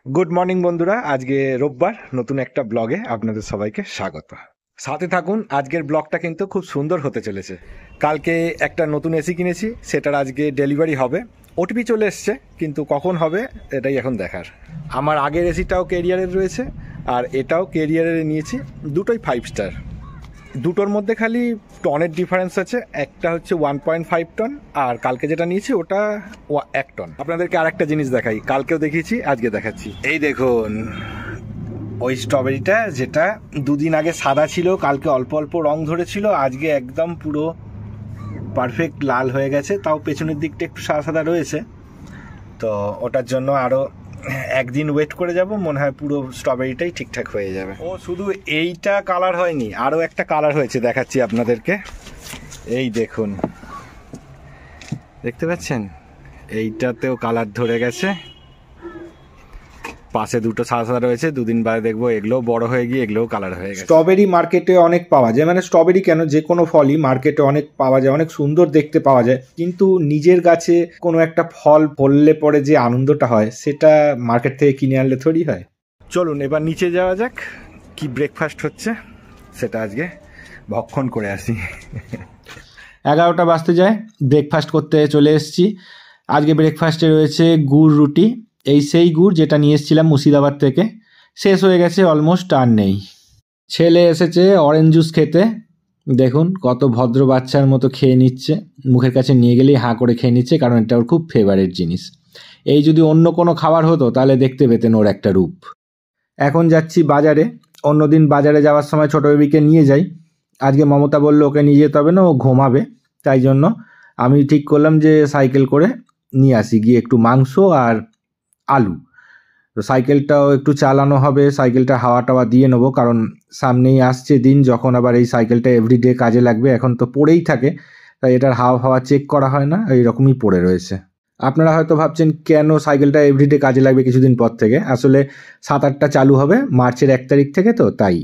Good morning বন্ধুরা, আজকে রোববার নতুন একটা ব্লগে আপনাদের সবাইকে স্বাগত। সাথে থাকুন, আজকের ব্লগটা কিন্তু খুব সুন্দর হতে চলেছে। কালকে একটা নতুন এসি কিনেছি, সেটার আজকে ডেলিভারি হবে। ওটিপি চলে এসছে, কিন্তু কখন হবে এটাই এখন দেখার। আমার আগের এসিটাও কেরিয়ারের রয়েছে, আর এটাও কেরিয়ারের নিয়েছি, দুটোই 5 স্টার। দুটোর মধ্যে খালি টনের ডিফারেন্স আছে, একটা হচ্ছে 1.5 টন, আর কালকে যেটা নিয়েছি ওটা 1 টন। আপনাদেরকে আরেকটা জিনিস দেখাই, কালকেও দেখিয়েছি আজকে দেখাচ্ছি। এই দেখুন ওই স্ট্রবেরিটা, যেটা দুদিন আগে সাদা ছিল, কালকে অল্প অল্প রং ধরেছিল, আজকে একদম পুরো পারফেক্ট লাল হয়ে গেছে। তাও পেছনের দিকটা একটু সাদা সাদা রয়েছে, তো ওটার জন্য আরও একদিন ওয়েট করে যাব, মনে হয় পুরো স্ট্রবেরিটাই ঠিকঠাক হয়ে যাবে। ও শুধু এইটা কালার হয়নি, আরও একটা কালার হয়েছে, দেখাচ্ছি আপনাদেরকে। এই দেখুন, দেখতে পাচ্ছেন, এইটাতেও কালার ধরে গেছে, পাশে দুটো সাদা সাদা রয়েছে। দুদিন বাদে দেখবো এগুলোও বড় হয়ে গিয়ে এগুলোও কালার হয়ে গেছে। স্ট্রবেরি মার্কেটে অনেক পাওয়া যায়, মানে স্ট্রবেরি কেন, যে কোনো ফলই মার্কেটে অনেক পাওয়া যায়, অনেক সুন্দর দেখতে পাওয়া যায়, কিন্তু নিজের গাছে কোনো একটা ফল ফললে পরে যে আনন্দটা হয় সেটা মার্কেট থেকে কিনে আনলে থোড়ি হয়। চলুন এবার নিচে যাওয়া যাক, কি ব্রেকফাস্ট হচ্ছে সেটা আজকে ভক্ষণ করে আসি। 11টা বাজতে যায়, ব্রেকফাস্ট করতে চলে এসেছি। আজকে ব্রেকফাস্টে রয়েছে গুড় রুটি, এই সেই গুড় যেটা নিয়ে এসেছিলাম মুর্শিদাবাদ থেকে, শেষ হয়ে গেছে অলমোস্ট, আর নেই। ছেলে এসেছে অরেঞ্জ জুস খেতে, দেখুন কত ভদ্র বাচ্চার মতো খেয়ে নিচ্ছে, মুখের কাছে নিয়ে গেলেই হাঁ করে খেয়ে নিচ্ছে, কারণ এটা ওর খুব ফেভারিট জিনিস। এই যদি অন্য কোনো খাবার হতো তাহলে দেখতে পেতেন ওর একটা রূপ। এখন যাচ্ছি বাজারে, অন্যদিন বাজারে যাওয়ার সময় ছোটো বেবিকে নিয়ে যাই, আজকে মমতা বললো ওকে নিয়ে যেতে হবে না, ও ঘুমাবে, তাই জন্য আমি ঠিক করলাম যে সাইকেল করে নিয়ে আসি, গিয়ে একটু মাংস আর আলু। তো সাইকেলটাও একটু চালানো হবে, সাইকেলটা হাওয়া টাওয়া দিয়ে নেবো, কারণ সামনেই আসছে দিন যখন আবার এই সাইকেলটা এভরিডে কাজে লাগবে। এখন তো পড়েই থাকে, তাই এটার হাওয়া চেক করা হয় না, এইরকমই পড়ে রয়েছে। আপনারা হয়তো ভাবছেন কেন সাইকেলটা এভরিডে কাজে লাগবে কিছুদিন পর থেকে, আসলে 7-8টা চালু হবে মার্চের 1 তারিখ থেকে, তো তাই।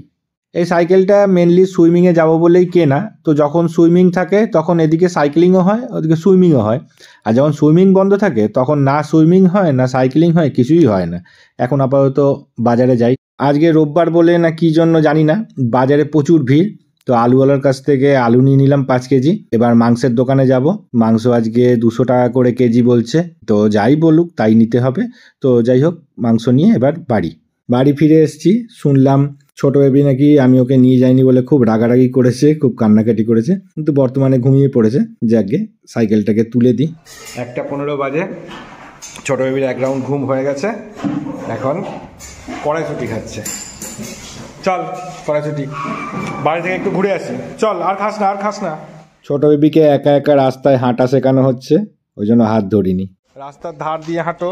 এই সাইকেলটা মেনলি সুইমিংয়ে যাব বলেই কেনা, তো যখন সুইমিং থাকে তখন এদিকে সাইক্লিংও হয়, ওদিকে সুইমিংও হয়, আর যখন সুইমিং বন্ধ থাকে তখন না সুইমিং হয় না সাইক্লিং হয়, কিছুই হয় না। এখন আপাতত বাজারে যাই, আজকে রোববার বলে না কি জন্য জানি না, বাজারে প্রচুর ভিড়, তো আলুওয়ালার কাছ থেকে আলু নিয়ে নিলাম 5 কেজি। এবার মাংসের দোকানে যাব, মাংস আজকে 200 টাকা করে কেজি বলছে, তো যাই বলুক তাই নিতে হবে। তো যাই হোক, মাংস নিয়ে এবার বাড়ি ফিরে এসেছি, শুনলাম ছোট বেবি নাকি আমি ওকে নিয়ে যাইনি বলে খুব রাগারাগি করেছে, খুব কান্নাকাটি করেছে, কিন্তু বর্তমানে ঘুমিয়ে পড়েছে। যাকে সাইকেলটাকে তুলে দিই। 1:15 বাজে, ছোটো বেবির 1 রাউন্ড ঘুম হয়ে গেছে, এখন কড়াইশুঁটি খাচ্ছে। চল কড়াইশুঁটি, বাড়ি থেকে একটু ঘুরে আসি, চল। আর খাস না। ছোট বেবিকে একা একা রাস্তায় হাঁটা শেখানো হচ্ছে, ওই জন্য হাত ধরিনি। রাস্তার ধার দিয়ে হাঁটো।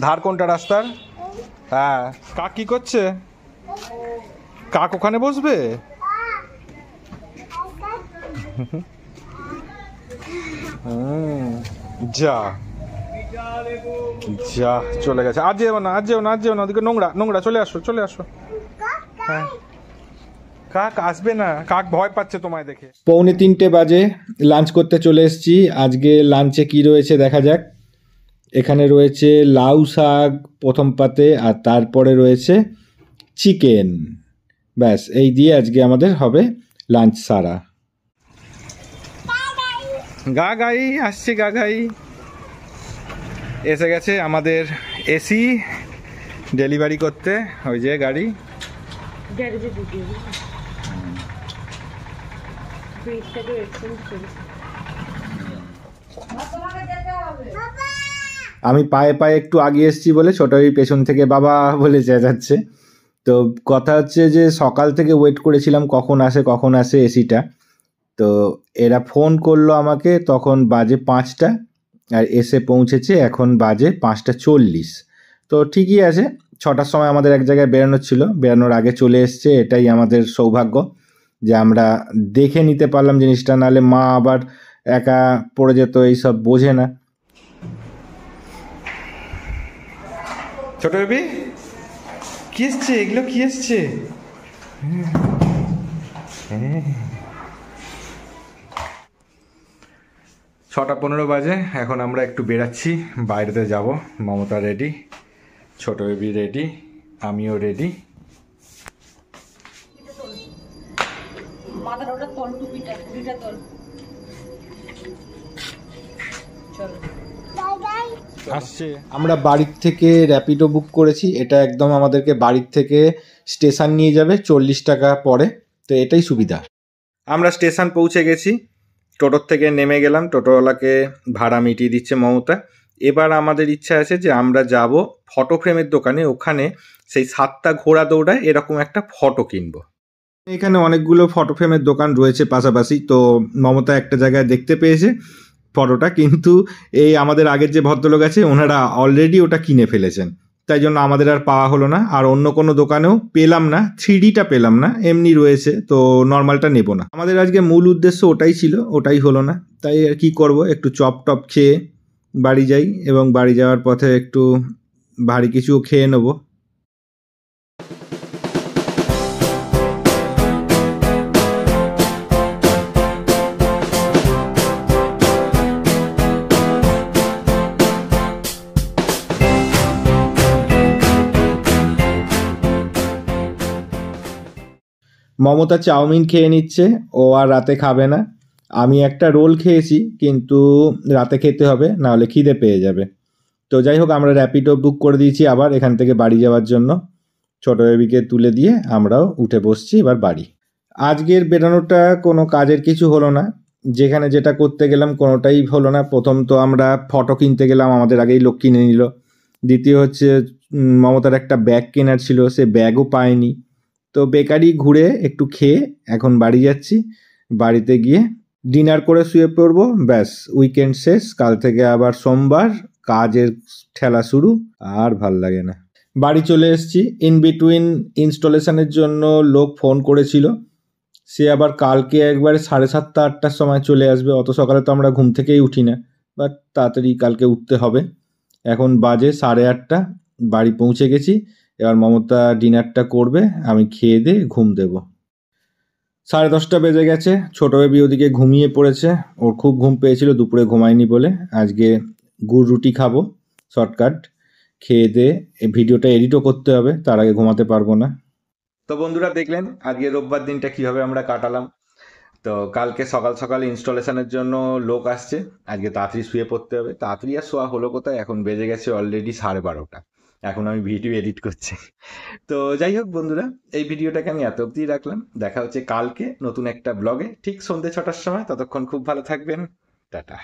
ধার কোনটা রাস্তার? হ্যাঁ। কাক কি করছে? কাক ওখানে বসবে? যা যা, চলে গেছে। আজ যেও না, ওদিকে নোংরা। চলে আসো। হ্যাঁ, কাক আসবে না, কাক ভয় পাচ্ছে তোমায় দেখে। 2:45 বাজে, লাঞ্চ করতে চলে এসেছি। আজকে লাঞ্চে কি রয়েছে দেখা যাক। এখানে রয়েছে লাউ শাক প্রথম পাতে, আর তারপরে রয়েছে চিকেন। ব্যাস, এই দিয়ে আজকে আমাদের হবে লাঞ্চ সারা। গাগাই আসছে, গাগাই এসে গেছে আমাদের এসি ডেলিভারি করতে। ওই যে গাড়ি, আমি পায়ে পায়ে একটু আগিয়ে এসেছি বলে ছোটই পেছন থেকে বাবা বলে চেঁচাচ্ছে। তো কথা হচ্ছে যে সকাল থেকে ওয়েট করেছিলাম কখন আসে এসিটা। তো এরা ফোন করলো আমাকে, তখন বাজে 5টা, আর এসে পৌঁছেছে এখন বাজে 5:40। তো ঠিকই আছে, 6টার সময় আমাদের এক জায়গায় বেরোনোর ছিল, বেরোনোর আগে চলে এসছে, এটাই আমাদের সৌভাগ্য যে আমরা দেখে নিতে পারলাম জিনিসটা, নাহলে মা আবার একা পড়ে যেত, এইসব বোঝে না। ছোট বেবি কি এসছে? এগুলো কি এসছে? 6:15 বাজে, এখন আমরা একটু বেরাচ্ছি, বাইরেতে যাব। মমতা রেডি, ছোট বেবি রেডি, আমিও রেডি। মাথার ওটা তোল, টুপিটা তোল। চলো আসছে। আমরা বাড়ির থেকে র্যাপিডো বুক করেছি, এটা একদম আমাদেরকে বাড়ির থেকে স্টেশন নিয়ে যাবে 40 টাকা পরে, তো এটাই সুবিধা। আমরা স্টেশন পৌঁছে গেছি, টোটোর থেকে নেমে গেলাম, টোটোওয়ালাকে ভাড়া মিটিয়ে দিচ্ছে মমতা। এবার আমাদের ইচ্ছা আছে যে আমরা যাব ফটো ফ্রেমের দোকানে, ওখানে সেই 7টা ঘোড়া দৌড়ায় এরকম একটা ফটো কিনবো। এখানে অনেকগুলো ফটো ফ্রেমের দোকান রয়েছে পাশাপাশি, তো মমতা একটা জায়গায় দেখতে পেয়েছে ফটোটা, কিন্তু এই আমাদের আগের যে ভদ্রলোক আছে ওনারা অলরেডি ওটা কিনে ফেলেছেন, তাই জন্য আমাদের আর পাওয়া হলো না। আর অন্য কোনো দোকানেও পেলাম না, 3Dটা পেলাম না, এমনি রয়েছে, তো নর্মালটা নেব না। আমাদের আজকে মূল উদ্দেশ্য ওটাই ছিল, ওটাই হলো না, তাই আর কি করব, একটু চপ টপ খেয়ে বাড়ি যাই, এবং বাড়ি যাওয়ার পথে একটু ভারী কিছু খেয়ে নেবো। মমতা চাউমিন খেয়ে নিচ্ছে, ও আর রাতে খাবে না। আমি একটা রোল খেয়েছি, কিন্তু রাতে খেতে হবে, নাহলে খিদে পেয়ে যাবে। তো যাই হোক, আমরা র্যাপিডো বুক করে দিয়েছি আবার এখান থেকে বাড়ি যাওয়ার জন্য। ছোটো বেবিকে তুলে দিয়ে আমরাও উঠে বসছি এবার বাড়ি। আজকের বেরোনোটা কোনো কাজের কিছু হলো না, যেখানে যেটা করতে গেলাম কোনোটাই হলো না। প্রথম তো আমরা ফটো কিনতে গেলাম, আমাদের আগেই লোক কিনে নিল। দ্বিতীয় হচ্ছে মমতার একটা ব্যাগ কেনার ছিল, সে ব্যাগও পায়নি। তো বেকারি ঘুরে একটু খেয়ে এখন বাড়ি যাচ্ছি। বাড়িতে গিয়ে ডিনার করে শুয়ে পড়বো, ব্যাস উইকেন্ড শেষ। কাল থেকে আবার সোমবার, কাজের ঠেলা শুরু, আর ভাল লাগে না। বাড়ি চলে এসেছি। ইন বিটুইন ইনস্টলেশনের জন্য লোক ফোন করেছিল, সে আবার কালকে একবারে 7:30 8টার সময় চলে আসবে। অত সকালে তো আমরা ঘুম থেকেই উঠি না, বাট তাড়াতাড়ি কালকে উঠতে হবে। এখন বাজে 8:30, বাড়ি পৌঁছে গেছি। এবার মমতা ডিনারটা করবে, আমি খেয়ে দিয়ে ঘুম দেব। 10:30 বেজে গেছে। ছোটো বেবি ওদিকে ঘুমিয়ে পড়েছে, ওর খুব ঘুম পেয়েছিল, দুপুরে ঘুমায়নি বলে। আজকে গুড় রুটি খাবো শর্টকাট, খেয়ে দিয়ে এই ভিডিওটা এডিটও করতে হবে, তার আগে ঘুমাতে পারবো না। তো বন্ধুরা, দেখলেন আজকে রোববার দিনটা কিভাবে আমরা কাটালাম। তো কালকে সকাল সকাল ইনস্টলেশনের জন্য লোক আসছে, আজকে তাড়াতাড়ি শুয়ে পড়তে হবে। তাড়াতাড়ি আর শোয়া হলো কোথায়, এখন বেজে গেছে অলরেডি 12:30। এখন আমি ভিডিও এডিট করছি। তো যাই হোক বন্ধুরা, এই ভিডিওটাকে আমি এত অবধি রাখলাম। দেখা হচ্ছে কালকে নতুন একটা ব্লগে ঠিক সন্ধ্যে 6টার সময়। ততক্ষণ খুব ভালো থাকবেন, টাটা।